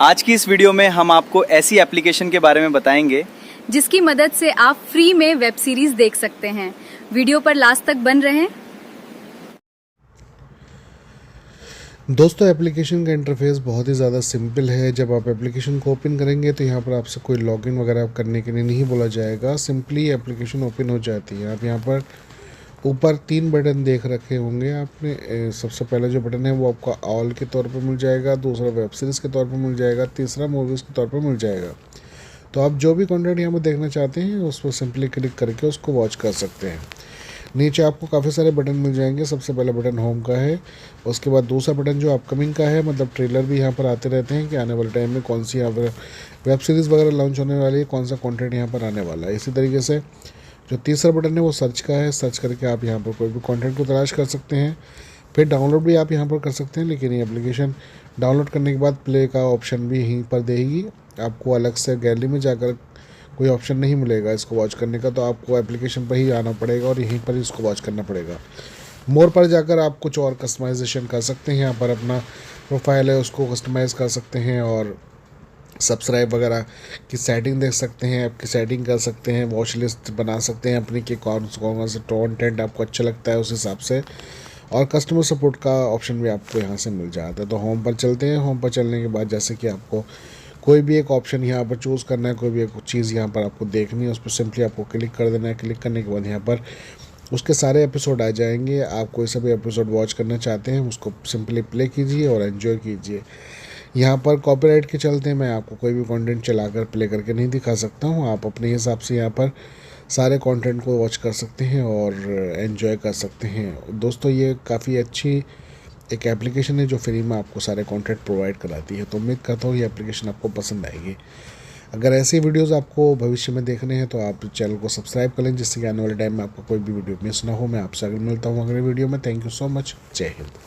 आज की इस वीडियो में हम आपको ऐसी एप्लीकेशन के बारे में बताएंगे जिसकी मदद से आप फ्री में वेब सीरीज देख सकते हैं। वीडियो पर लास्ट तक बन रहें। दोस्तों, एप्लीकेशन का इंटरफेस बहुत ही ज़्यादा सिंपल है। जब आप एप्लीकेशन को ओपन करेंगे तो यहाँ पर आपसे कोई लॉगिन वगैरह करने के लिए नहीं बोला जाएगा। सिंपली एप्लीकेशन ओपन हो जाती है। आप यहाँ पर ऊपर 3 बटन देख रखे होंगे आपने। सबसे पहला जो बटन है वो आपका ऑल के तौर पर मिल जाएगा, दूसरा वेब सीरीज़ के तौर पर मिल जाएगा, तीसरा मूवीज़ के तौर पर मिल जाएगा। तो आप जो भी कंटेंट यहाँ पर देखना चाहते हैं उस पर सिंपली क्लिक करके उसको वॉच कर सकते हैं। नीचे आपको काफ़ी सारे बटन मिल जाएंगे। सबसे पहला बटन होम का है, उसके बाद दूसरा बटन जो अपकमिंग का है, मतलब ट्रेलर भी यहाँ पर आते रहते हैं कि आने वाले टाइम में कौन सी यहाँ पर वेब सीरीज़ वगैरह लॉन्च होने वाली है, कौन सा कंटेंट यहाँ पर आने वाला है। इसी तरीके से जो तीसरा बटन है वो सर्च का है। सर्च करके आप यहाँ पर कोई भी कंटेंट को तलाश कर सकते हैं। फिर डाउनलोड भी आप यहाँ पर कर सकते हैं, लेकिन ये एप्लीकेशन डाउनलोड करने के बाद प्ले का ऑप्शन भी यहीं पर देगी। आपको अलग से गैलरी में जाकर कोई ऑप्शन नहीं मिलेगा इसको वॉच करने का, तो आपको एप्लीकेशन पर ही आना पड़ेगा और यहीं पर इसको वॉच करना पड़ेगा। मोर पर जाकर आप कुछ और कस्टमाइजेशन कर सकते हैं। यहाँ पर अपना प्रोफाइल है उसको कस्टमाइज़ कर सकते हैं और सब्सक्राइब वगैरह की सेटिंग देख सकते हैं, ऐप की सेटिंग कर सकते हैं, वॉच लिस्ट बना सकते हैं अपनी कि कौन सा कंटेंट आपको अच्छा लगता है उस हिसाब से। और कस्टमर सपोर्ट का ऑप्शन भी आपको यहाँ से मिल जाता है। तो होम पर चलते हैं। होम पर चलने के बाद जैसे कि आपको कोई भी एक ऑप्शन यहाँ पर चूज़ करना है, कोई भी एक चीज़ यहाँ पर आपको देखनी है, उस पर सिंपली आपको क्लिक कर देना है। क्लिक करने के बाद यहाँ पर उसके सारे एपिसोड आ जाएंगे। आप कोई सा भी एपिसोड वॉच करना चाहते हैं उसको सिंपली प्ले कीजिए और एंजॉय कीजिए। यहाँ पर कॉपीराइट के चलते मैं आपको कोई भी कंटेंट चलाकर प्ले करके नहीं दिखा सकता हूँ। आप अपने हिसाब से यहाँ पर सारे कंटेंट को वॉच कर सकते हैं और एंजॉय कर सकते हैं। दोस्तों, ये काफ़ी अच्छी एक एप्लीकेशन है जो फ्री में आपको सारे कंटेंट प्रोवाइड कराती है। तो उम्मीद करता हूँ ये एप्लीकेशन आपको पसंद आएगी। अगर ऐसी वीडियोस आपको भविष्य में देखने हैं तो आप चैनल को सब्सक्राइब कर लें, जिससे कि आने वाले टाइम में आपको कोई भी वीडियो मिस ना हो। मैं आपसे अगर मिलता हूँ अगले वीडियो में। Thank you so much. जय हिंद।